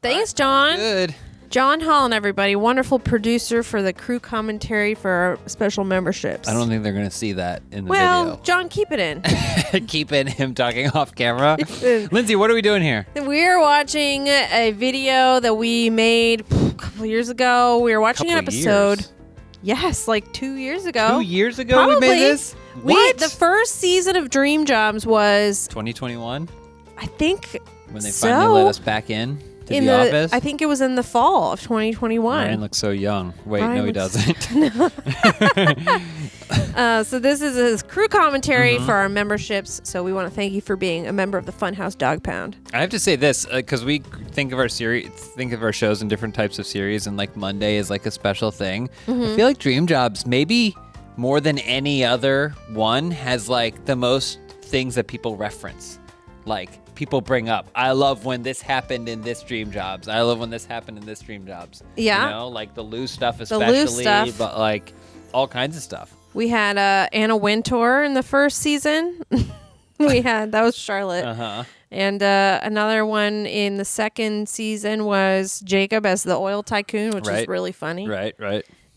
Thanks, John. Good. John Holland, everybody. Wonderful producer for the crew commentary for our special memberships. I don't think they're going to see that in the Well, John, keep it in. video. Keep in him talking off camera. Lindsay, what are we doing here? We're watching a video that we made a couple years ago. We were watching an episode. Years. Yes, like 2 years ago. 2 years ago Probably. we made this? What? The first season of Dream Jobs was, 2021? I think, When they finally let us back in to the office? I think it was in the fall of 2021. Ryan looks so young. Wait, Ryan no, he looks- doesn't. So this is his crew commentary for our memberships. So we want to thank you for being a member of the Funhaus Dog Pound. I have to say this because we think of our shows in different types of series, and like Monday is like a special thing. I feel like Dream Jobs, maybe more than any other one, has like the most things that people reference. Like people bring up, I love when this happened in this Dream Jobs. I love when this happened in this Dream Jobs. Yeah. You know, like the Lou stuff especially, Lou stuff. but like all kinds of stuff. We had Anna Wintour in the first season. That was Charlotte. Uh-huh. And another one in the second season was Jacob as the oil tycoon, which is really funny. Right.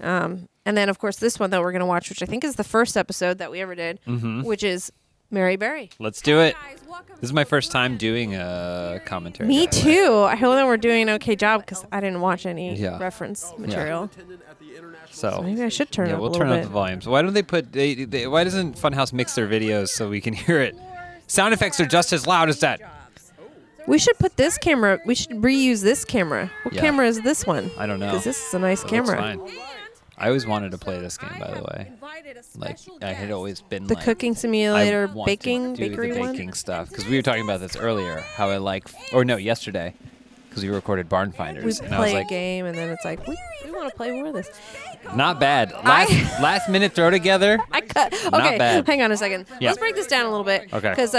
And then, of course, this one that we're going to watch, which I think is the first episode that we ever did, which is Mary Berry. Let's do it. This is my first time doing a commentary. Me by the way. too. I hope that we're doing an okay job because I didn't watch any reference material. So Maybe I should turn it up we'll a little turn up bit. the volumes. Why don't they put? Why doesn't Funhaus mix their videos so we can hear it? Sound effects are just as loud as that. We should put this camera. We should reuse this camera. What camera is this one? I don't know. Because this is a nice It camera. looks fine. I always wanted to play this game, by the way. Like I had always been The like, cooking simulator, I want to do bakery the one. baking stuff because we were talking about this earlier. How I yesterday because we recorded Barn Finders. We and I was play a like, game, and then it's like, we want to play more of this. not bad. Last minute throw together. I cut. Not Okay, bad. hang on a second. Yeah. Let's break this down a little bit. Okay. Because,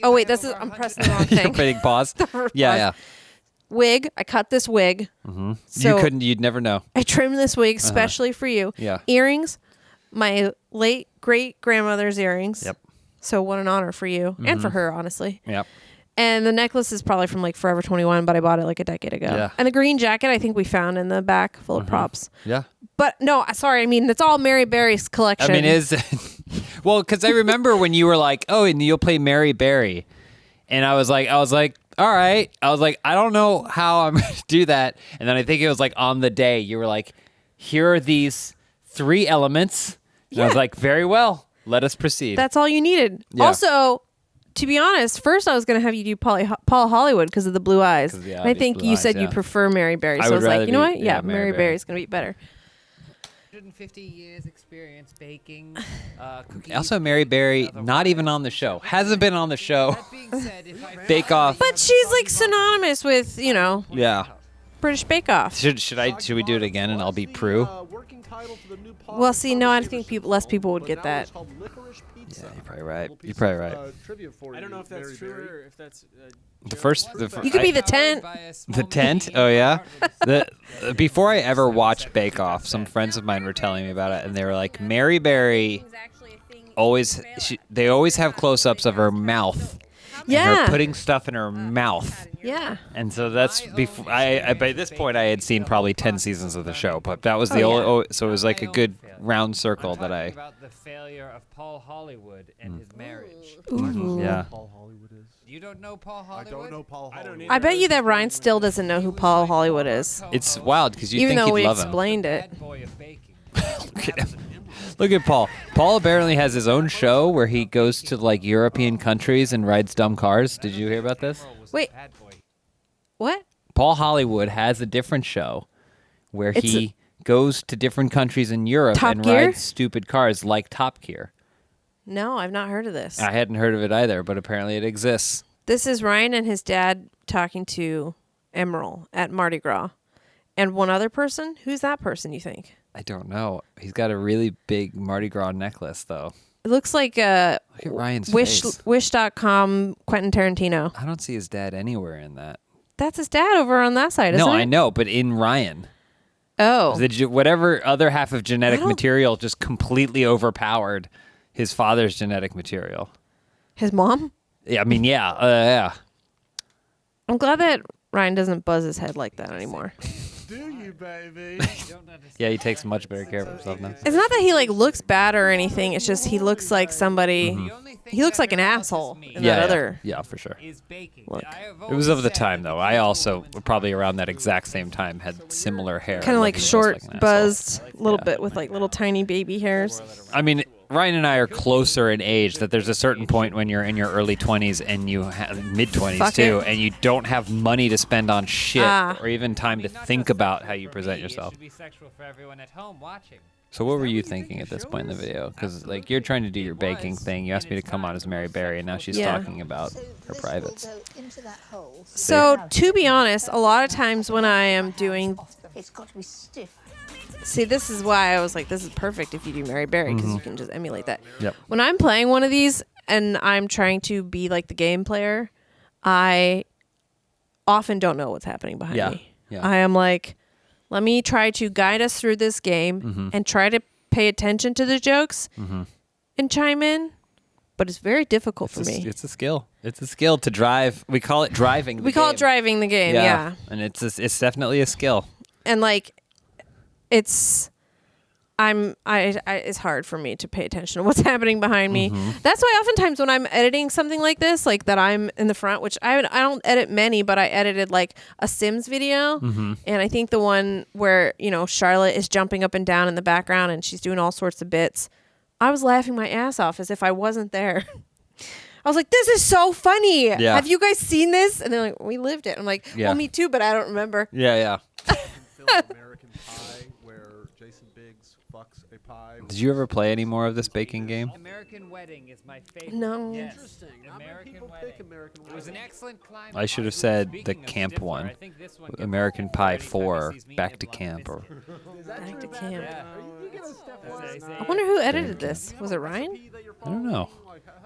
oh wait, I'm pressing the wrong You're thing. putting pause. Yeah. Wig. I cut this wig. So You'd never know. I trimmed this wig especially for you. Yeah. Earrings. My late great grandmother's earrings. Yep. So what an honor for you and for her, honestly. Yep. And the necklace is probably from like Forever 21, but I bought it like a decade ago. Yeah. And the green jacket I think we found in the back full of props. Yeah. But no, sorry. I mean, it's all Mary Berry's collection. I mean, well, because I remember when you were like, "Oh, and you'll play Mary Berry," and I was like, "All right." I was like, "I don't know how I'm going to do that." And then I think it was like on the day you were like, "Here are these 3 elements," and I was like, "Very well, let us proceed." That's all you needed. Yeah. Also, to be honest, first I was going to have you do Paul Hollywood because of the blue eyes. Because of the And I obvious think blue you eyes, said you yeah. prefer Mary Berry. I So I would was like, rather you know be- what? yeah, Yeah, Mary Mary Berry. Berry's going to be better. 150 years experience baking cookies. Also, Mary Berry, not even on the show, hasn't been on the show. That being said, if I Bake Off. But she's like synonymous with, Yeah. British Bake Off. Should we do it again and I'll be Prue? Well, see, no, I think less people would get that. Yeah, you're probably right. You're probably right. I don't know if that's true or if that's. The first You could be the tent. The tent? Oh yeah. Before I ever watched Bake Off, some friends of mine were telling me about it, and they were like, Mary Berry they always have close-ups of her mouth. And Yeah. her putting stuff in her mouth. Yeah. And so that's before I by this point I had seen probably 10 seasons of the show, but that was the Oh, only so it was like a good round circle that I about the failure of Paul Hollywood and his marriage. yeah. Paul Hollywood is. You don't know Paul Hollywood? I don't know Paul Hollywood. I bet you that Ryan still doesn't know who Paul Hollywood is, It's wild because you even think though he'd we love him. explained it. Bad boy of baking. Look at him. Look at Paul. Paul apparently has his own show where he goes to like European countries and rides dumb cars. Did you hear about this? Wait. Bad boy. What? Paul Hollywood has a different show where It's he goes to different countries in Europe Top and Gear? rides stupid cars like Top Gear. No, I've not heard of this. I hadn't heard of it either, but apparently it exists. This is Ryan and his dad talking to Emerald at Mardi Gras. And one other person? Who's that person, you think? I don't know. He's got a really big Mardi Gras necklace, though. It looks like Look at Ryan's face. Wish.com Quentin Tarantino. I don't see his dad anywhere in that. That's his dad over on that side, isn't No, it? I know, but in Ryan. Oh. Whatever other half of genetic don't- material just completely overpowered his father's genetic material. His mom? Yeah, I mean, yeah. I'm glad that Ryan doesn't buzz his head like that anymore. Do you, baby? Yeah, he takes much better care of himself now. It's not that he like looks bad or anything. It's just he looks like somebody. He looks like an asshole in that other. Yeah, for sure. Look. It was of the time, though. I also, probably around that exact same time, had similar hair. Kind of like looking just short, like an asshole. buzzed, a little bit with like little tiny baby hairs. I mean, Ryan and I are closer in age that there's a certain point when you're in your early 20s and you have mid-20s Fuck too, it. and you don't have money to spend on shit Ah. or even time to think about how you present yourself. It should be sexual for everyone at home watching. So what were you thinking at this point in the video? Because like you're trying to do your baking thing. You asked me to come on as Mary Berry, and now she's Yeah. talking about her privates. So to be honest, a lot of times when I am doing, It's got to be stiff. see, this is why I was like, this is perfect if you do Mary Berry because you can just emulate that. Yep. When I'm playing one of these and I'm trying to be like the game player, I often don't know what's happening behind Yeah. me. Yeah. I am like, let me try to guide us through this game and try to pay attention to the jokes and chime in. But it's very difficult for me. It's a skill. It's a skill to drive. We call it driving. We call it driving the game, yeah. And it's definitely a skill. And like, it's it's hard for me to pay attention to what's happening behind me. That's why oftentimes when I'm editing something like this, like that I'm in the front, which I don't edit many, but I edited like a Sims video, and I think the one where Charlotte is jumping up and down in the background and she's doing all sorts of bits. I was laughing my ass off as if I wasn't there. I was like, this is so funny. Yeah. Have you guys seen this? And they're like, we lived it. I'm like, Yeah. well, me too, but I don't remember. Yeah. Film American Pie, where Jason Biggs fucks a pie. Did you ever play any more of this baking game? American Wedding is my favorite. No. Yes. Interesting. Not many American people Wedding. pick American It was an Wedding. excellent climb. I should have said the Speaking of camp stiffer, one. I think this one gets American Pie already 4, fancies me Back and to Blunt Camp. Or Is that Back true, to Matt? camp. Yeah. Are you giving Steph That's what I one? say. I wonder who edited this. Was it Ryan? I don't know.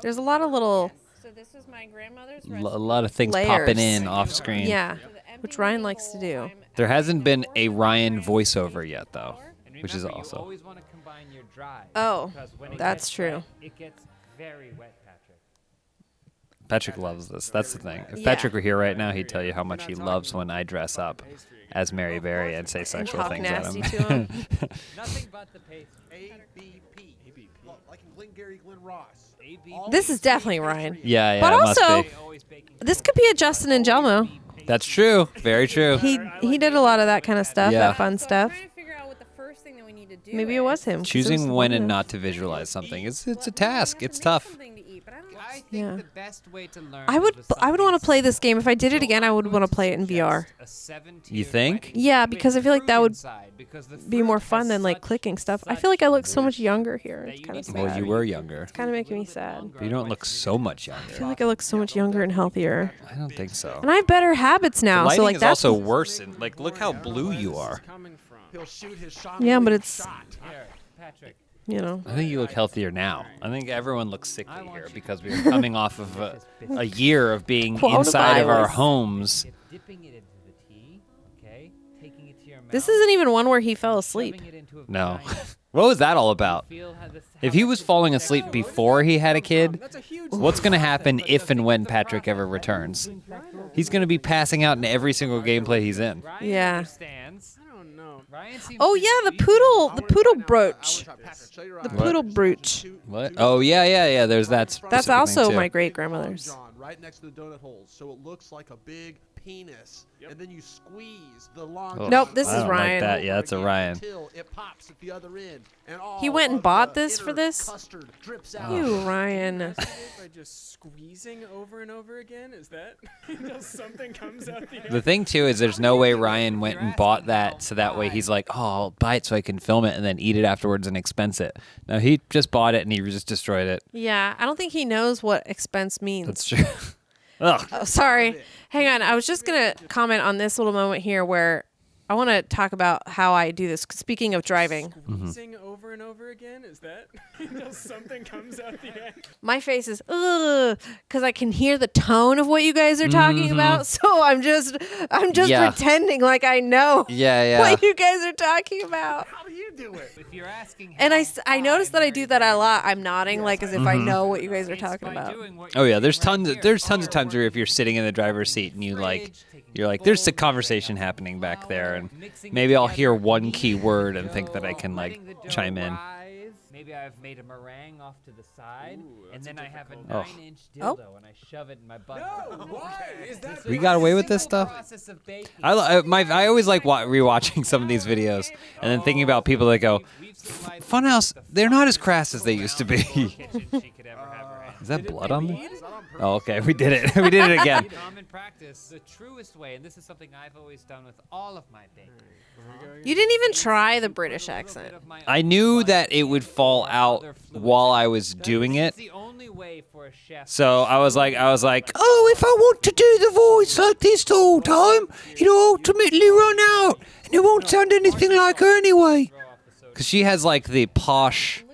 There's a lot of little. So this is my grandmother's A lot of things Layers. popping in off screen. Yeah, which Ryan likes to do. There hasn't been a Ryan voiceover yet, though, And which is remember, you also. always want to combine your dry. Oh, because when it that's gets true. wet, it gets very wet, Patrick. Patrick loves this. That's the thing. If Yeah. Patrick were here right now, he'd tell you how much he loves when I dress up as Mary Berry and say sexual talk things at nasty him. to him. Nothing but the pastry. ABP. Like in Glengarry Glen Ross. This is definitely Ryan. Yeah, But it must also- be. Always baking. This could be a Justin and Jelmo. That's true. Very true. He did a lot of that kind of stuff, Yeah. that fun stuff. trying to figure out what the first thing that we need to do. Maybe it was him. 'cause it Choosing was when long and enough. not to visualize something. It's a task. It's tough. Something to eat, but I don't know. I think Yeah. the best way to learn I would is with want to something play this game. If I did it simple. again, I would So want to would play it in VR. suggest a 7-tier You think? wedding Yeah, with because I feel like that fruit would inside, because the be fruit more has fun than like such- clicking stuff. I such feel like I look so much nutrition younger here. that It's you kind need of to Well, sad. you were younger. It's kind of making me sad. But you don't look so much I younger. feel like I look so much younger and healthier. I don't think so. And I have better habits now. Lighting So like is that's also worse. And like, look how blue you are. He'll shoot his shot. Yeah, but it's- Here, Patrick. I think you look healthier now. I think everyone looks sickly here because we are coming off of a year of being inside of our Coronavirus. homes. Dipping it into the tea, okay? Taking it to your mouth. This isn't even one where he fell asleep. shoving it into a No. vagina. What was that all about? Feel how this- If how he much was this falling affects asleep you. before he had a kid, That's a huge. what's going to happen if and when Patrick ever returns? He's going to be passing out in every single gameplay he's in. Ryan Yeah. understands. I don't know. Ryan seems Oh to yeah, the be- poodle brooch. The The poodle brooch. What? Oh, yeah. There's that. That's specific thing, also too. my great grandmother's. Right next to the donut holes, so it looks like a big penis, and then you squeeze the long. Oh, Nope, this I is don't like Ryan. that. Yeah, that's a Ryan. Until it pops at the other end, and He all went and of bought the this for inner this? Custard drips out. You Ryan. By just squeezing over and over again? Is that until something comes out the end? The thing too is there's no way Ryan went and bought that so that way he's like, oh, I'll buy it so I can film it and then eat it afterwards and expense it. No, he just bought it and he just destroyed it. Yeah, I don't think he knows what expense means. That's true. Ugh. Oh, sorry. Hang on. I was just going to comment on this little moment here where I want to talk about how I do this. Speaking of driving, Squeezing over and over again? Is that until something comes out the end? my face is ugh because I can hear the tone of what you guys are talking about. So I'm just Yeah. pretending like I know Yeah. what you guys are talking about. How do you do it? If you're asking And how I noticed that I do that a Mary lot. I'm nodding like as if I know what you guys are It's talking by about. doing what Oh you're yeah, there's doing tons right of here. there's tons of Or times where if you're working sitting in the driver's seat and you like fridge, taking You're like, there's a conversation happening back there, and maybe I'll hear one key word and think that I can like chime in. Maybe I've made a meringue off to the side, and then I have a Oh. 9-inch dildo, and I shove it in my butt. We got away with this stuff. Process of baking. I always like rewatching some of these videos and then thinking about people that go, Funhaus, they're not as crass as they used to be. Is that blood on me? Oh, okay, we did it. We did it again. Common practice, the truest way, and this is something I've always done with all of my baking. You didn't even try the British accent. I knew that it would fall out while I was doing it. It's the only way for a chef. So I was like, oh, if I want to do the voice like this the whole time, it'll ultimately run out, and it won't sound anything like her anyway. Because she has like the posh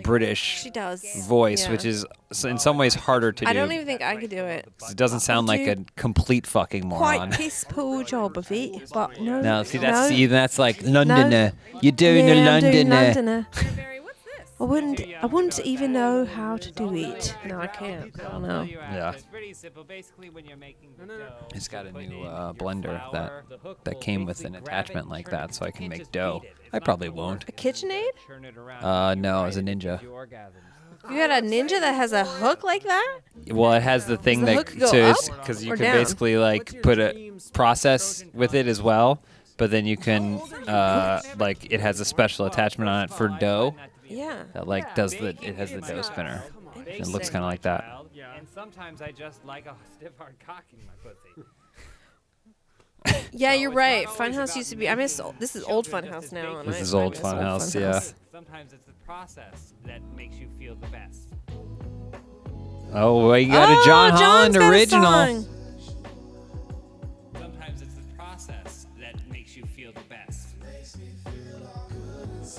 British She does. voice, Yeah. which is in some ways harder to do. I don't even think I could do it. 'Cause it doesn't sound like a complete fucking Quite moron. piss poor job of it, but no. No, see, no. that's like Londoner. You're doing yeah, a I'm doing Londoner. Barry, what's this? I wouldn't even know how to do it. No, I can't. I don't know. Yeah. It's pretty simple. Basically, when you're making the dough, It's got a put new in your blender flour, the hook that will came with basically an grab it attachment and like turn that, it. so I You can can't make just dough. beat it. It's I not probably gonna work. won't. A KitchenAid? Turn it around. No, as a ninja. Your orgasms. You had a ninja that has a hook like that? Well, it has the thing the that hook go up because you or can down? basically like put a process with it as well, but then you can like it has a special attachment on it for dough Yeah. that like does the it has the dough spinner. It looks kind of like that. And sometimes I just like a stiff hard cock in my pussy. Yeah, you're right. Funhouse used to be. I miss. This is old Funhouse now. And This I- is I old miss Funhouse, yeah. Sometimes it's the process that makes you feel the best. Oh, well, you got a John John's Holland got a original. song. Sometimes it's the process that makes you feel the best.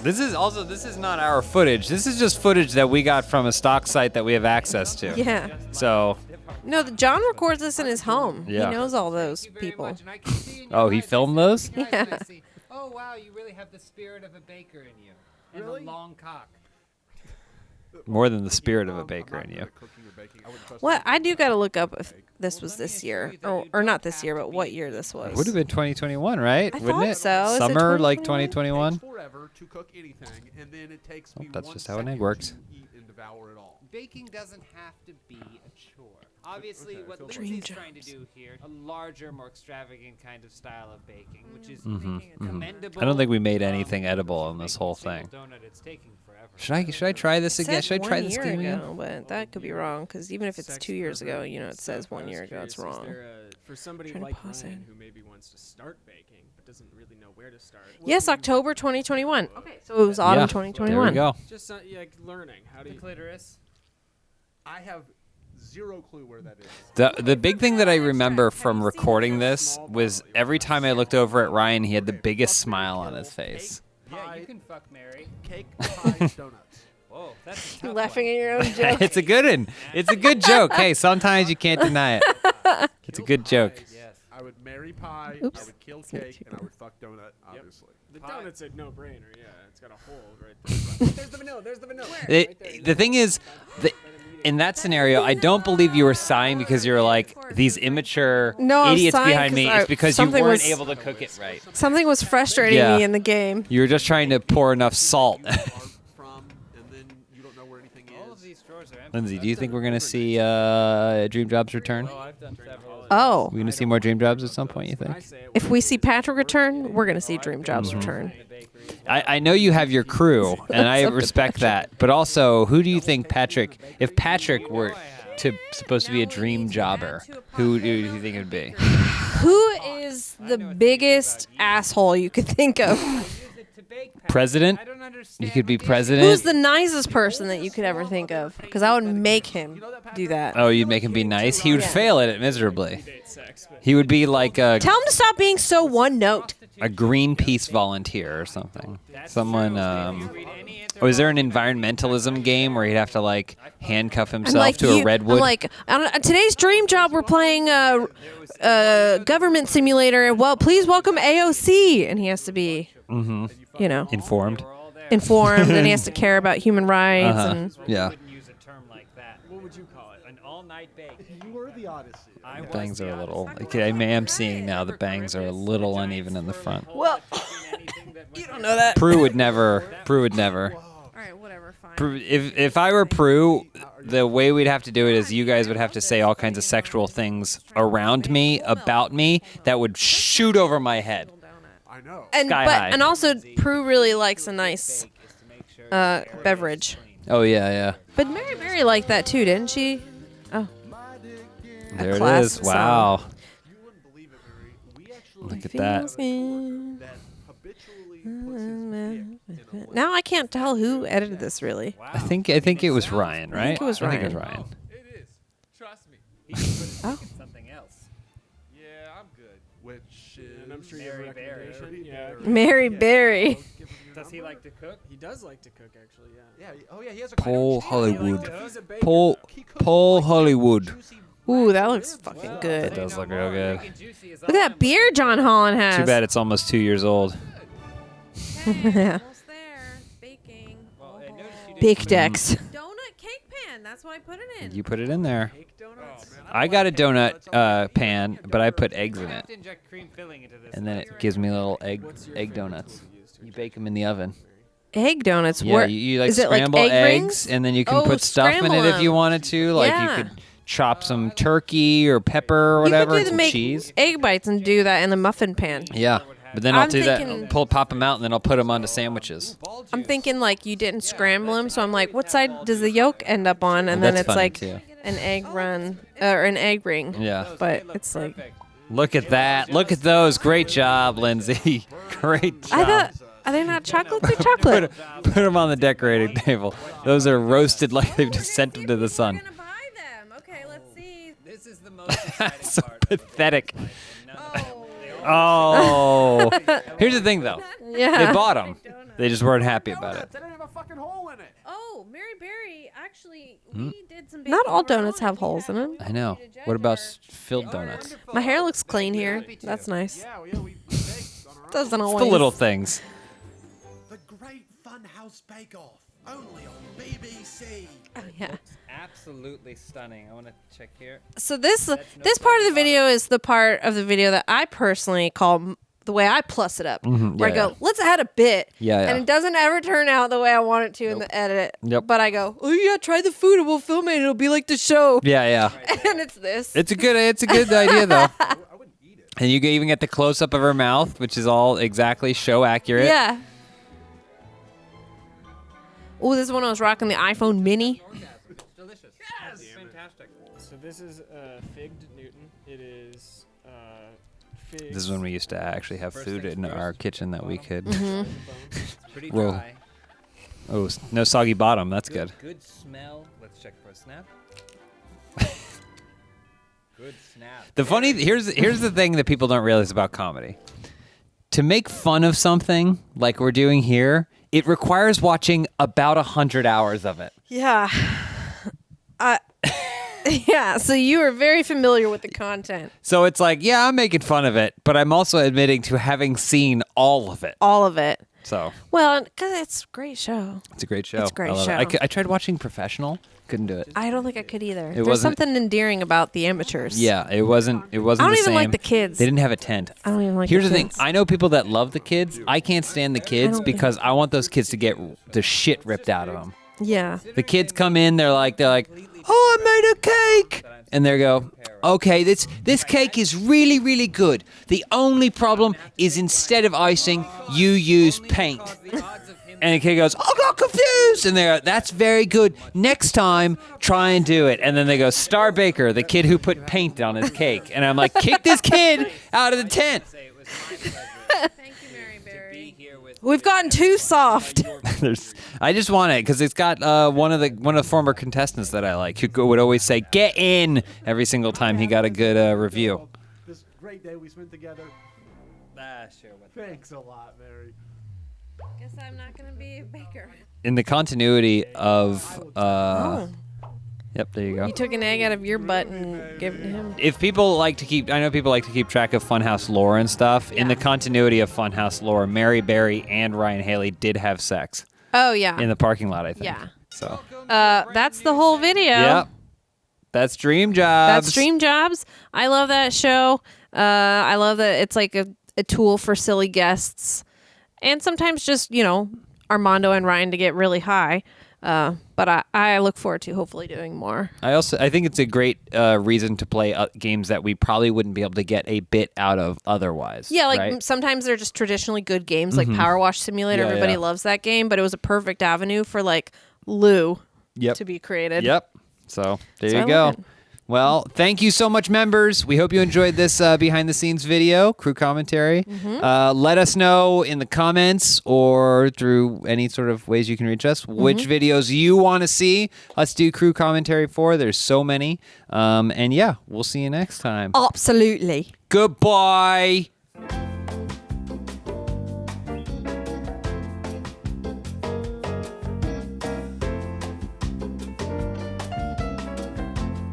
This is not our footage. This is just footage that we got from a stock site that we have access to. Yeah. So, No, John records this in his home. Yeah. He knows all those Thank you very people. much, and I can see in your oh, he eyes filmed those? that Yeah. I see. Oh wow, you really have the spirit of a baker in you, and a long cock. More than the spirit of a baker in you. What I do got to look up if this was this year, or not this year, but what year this was. Would have been 2021, right? I Wouldn't thought it? so. Is it Summer like 2021? 2021. forever to cook anything, and then it takes me that's 1 just how an egg second works. to eat and devour it all. Baking doesn't have to be a chore. Obviously, what Dream Lindsay's trying to Jobs. do here, a larger, more extravagant kind of style of baking, which is Mm-hmm, commendable. I don't think we made anything edible in this whole thing. Donut, it's taking forever. Should I try this It again? says Should I try 1 this year game again? ago, but that could be wrong because even if it's 2 years ago, it says 1 year ago. It's wrong. For somebody Trying to like pause Ryan it. who maybe wants to start baking but doesn't really know where to start. Yes, October 2021. Okay, so it was autumn Yeah, 2021. there we go. Just like learning. How do The you? clitoris. I have zero clue where that is. The big thing that I remember from recording this was every time I looked over at Ryan, he had the biggest smile on his face. Yeah, you can fuck Mary. Cake, pie, donuts. Whoa, that's a You're tough laughing one. at your own joke. It's a good one. It's a good joke. Hey, sometimes you can't deny it. It's a good joke. Yes. I would marry pie, Oops. I would kill cake, and I would fuck donut, obviously. The donut's a no-brainer. Yeah, it's got a hole right there. There's the vanilla. There's the vanilla. The thing is, in that scenario, I don't believe you were sighing because you're like these immature No, I was idiots sighing behind me. 'cause It's because you something weren't was- able to cook it right. Something was frustrating Yeah. me in the game. You were just trying to pour enough salt. Are from, and then you don't know where anything All of is. these drawers are empty. Lindsay, do you think we're gonna see Dream Jobs return? Oh, I've done several. Oh, We're gonna see more Dream Jobs at some point. You I think? say it. if we see Patrick return, we're gonna see Dream Jobs return. I know you have your crew, and I respect that. But also, who do you think Patrick? If Patrick were supposed to be a dream jobber, who do you think it would be? Who is the biggest asshole you could think of? President? I don't understand. You could be what the president. Who's the nicest person that you could ever think of? Because I would make him do that. Oh, you'd make him be nice. He would Yeah. fail at it miserably. Date sex, but He would be like a Tell him to stop being so one note. Greenpeace volunteer or something. Someone. Oh, is there an environmentalism game where he'd have to like handcuff I'm himself like to a you. redwood? I'm like today's dream job. We're playing government simulator. Well, please welcome AOC, and he has to be, informed. informed, and he has to care about human rights. Uh-huh. And Yeah. wouldn't use a term like that. what would you call it? An all-night bake. You were the Odyssey. The bangs are a little. Like, I am seeing now the bangs are a little uneven in the front. Well, you don't know that. Prue would never. Prue would never. All right, whatever, fine. If I were Prue, the way we'd have to do it is you guys would have to say all kinds of sexual things around me, about me, that would shoot over my head. I know. And Sky high. and also Prue really likes a nice beverage. Oh yeah. But Mary Berry liked that too, didn't she? Oh, There it is. classic Wow. You wouldn't believe it, Mary. We actually Look at that. that habitually puts his dick in a Now I can't tell who edited this really. I think it was Ryan, right? think it was I think it was Ryan. Ryan. It is. Trust me. Oh. Something else. Yeah, I'm good. Which is And I'm sure you have a Mary Berry. recommendation. Yeah. Mary Berry. Does he like to cook? He does like to cook, actually, yeah. Yeah. Oh yeah, he has a Paul I Hollywood. He's a baker. Paul Hollywood. juicy Ooh, that looks fucking It good. does look real good. Look at that beer John Holland has. Too bad it's almost 2 years old. Okay, almost there. Baking. Big decks. Donut cake pan. That's what I put it in. You put it in there. Cake donuts. I got a donut pan, but I put eggs in it, Inject cream filling into this. and then it gives me little egg What's your egg favorite donuts. tool you use to You bake them in the oven. Egg donuts. Yeah, Where, you like is it scramble like egg eggs, rings? and then you can Oh, put stuff in scramble it if you 'em. wanted to. Like Yeah. you could chop some turkey or pepper or whatever, you and could some make cheese. egg bites and do that in the muffin pan. Yeah, but then I'll I'm do that. thinking- I'll pop them out, and then I'll put them onto sandwiches. I'm thinking like you didn't scramble them, so I'm like, what side does the yolk end up on? And Well, then that's it's funny, like too. an egg run or an egg ring. Yeah. But it's like Look at that. Look at those. Great job, Lindsay. Great job. I thought, are they not chocolate? They're chocolate. Put them on the decorating table. Those are roasted like they've just sent them to the sun. We're gonna buy them. Okay, let's see. This is the most exciting So part. pathetic. Oh. Oh. Here's the thing, though. They Yeah. bought them. They just weren't happy about it. They don't have a fucking hole in it. Oh, Mary Berry. Actually, Hmm? we did some. Not baking all of our donuts own. have We holes in had- them. I know. What about filled donuts? My hair looks clean here. That's nice. Yeah, we baked on our own. Doesn't It's always. the little things. The Great Funhouse Bake Off, only on BBC. Oh, yeah. Absolutely stunning. I want to check here. So this part of the video is the part of the video that I personally call the way I plus it up, where I yeah, go, yeah. let's add a bit, Yeah, yeah. and it doesn't ever turn out the way I want it to in the edit. Yep. But I go, oh yeah, try the food and we'll film it. It'll be like the show, Yeah, yeah. and it's this. It's a good idea though. And you can even get the close up of her mouth, which is all exactly show accurate. Yeah. Oh, this is when I was rocking the iPhone Mini. It's delicious. Yes. Fantastic. So this is figged Newton. It is figs. This is when we used to actually have First food things in first. our kitchen that we could. Mm-hmm. It's pretty Whoa. dry. Oh, no soggy bottom. That's good. Good smell. Let's check for a snap. Good snap. Here's the thing that people don't realize about comedy. To make fun of something like we're doing here, it requires watching about 100 hours of it. Yeah. Yeah. So you are very familiar with the content, So it's like, yeah, I'm making fun of it, but I'm also admitting to having seen all of it. all of it. So Well, because it's a great show. it's a great show. It's a great I love it. show. I tried watching Professional. Couldn't do it. I don't think I could either. There's wasn't- something endearing about the amateurs. Yeah, it wasn't. It I wasn't don't the even same. like the kids. They didn't have a tent. I don't even like Here's the the thing. kids. I know people that love the kids. I can't stand the kids don't because I want those kids to get the shit ripped out of them. Yeah. The kids come in, they're like, oh, I made a cake, and they go, okay, this cake is really, really good. The only problem is instead of icing, you use paint. And the kid goes, I got confused, and they're, that's very good. Next time, try and do it. And then they go, Star Baker, the kid who put paint on his cake, and I'm like, kick this kid out of the tent. Say it was my pleasure Thank you, Mary to be Berry. here with We've gotten too soft. I just want it because it's got one of the former contestants that I like who would always say "get in" every single time he got a good review. This great day we spent together. sure. What the Thanks a lot, Mary. Guess I'm not gonna be a baker. In the continuity of, Oh. yep, there you go. You took an egg out of your butt and gave it to him. If people like to keep, I know people like to keep track of Funhouse lore and stuff. In the continuity of Funhouse lore, Mary Berry and Ryan Haley did have sex Oh yeah. in the parking lot, I think. Yeah. So, That's the whole video. yep. That's Dream Jobs. That's Dream Jobs. I love that show. I love that it's like a tool for silly guests, and sometimes just Armando and Ryan to get really high. But I look forward to hopefully doing more. I think it's a great reason to play games that we probably wouldn't be able to get a bit out of otherwise. Yeah, like right? sometimes they're just traditionally good games, like Power Wash Simulator. Yeah, Everybody yeah. loves that game, but it was a perfect avenue for like Lou Yep. to be created. Yep. So there So I you go. love it. Well, thank you so much, members. We hope you enjoyed this behind the scenes video, crew commentary. Let us know in the comments or through any sort of ways you can reach us which videos you want to see us do crew commentary for. There's so many. And yeah, we'll see you next time. Absolutely. Goodbye.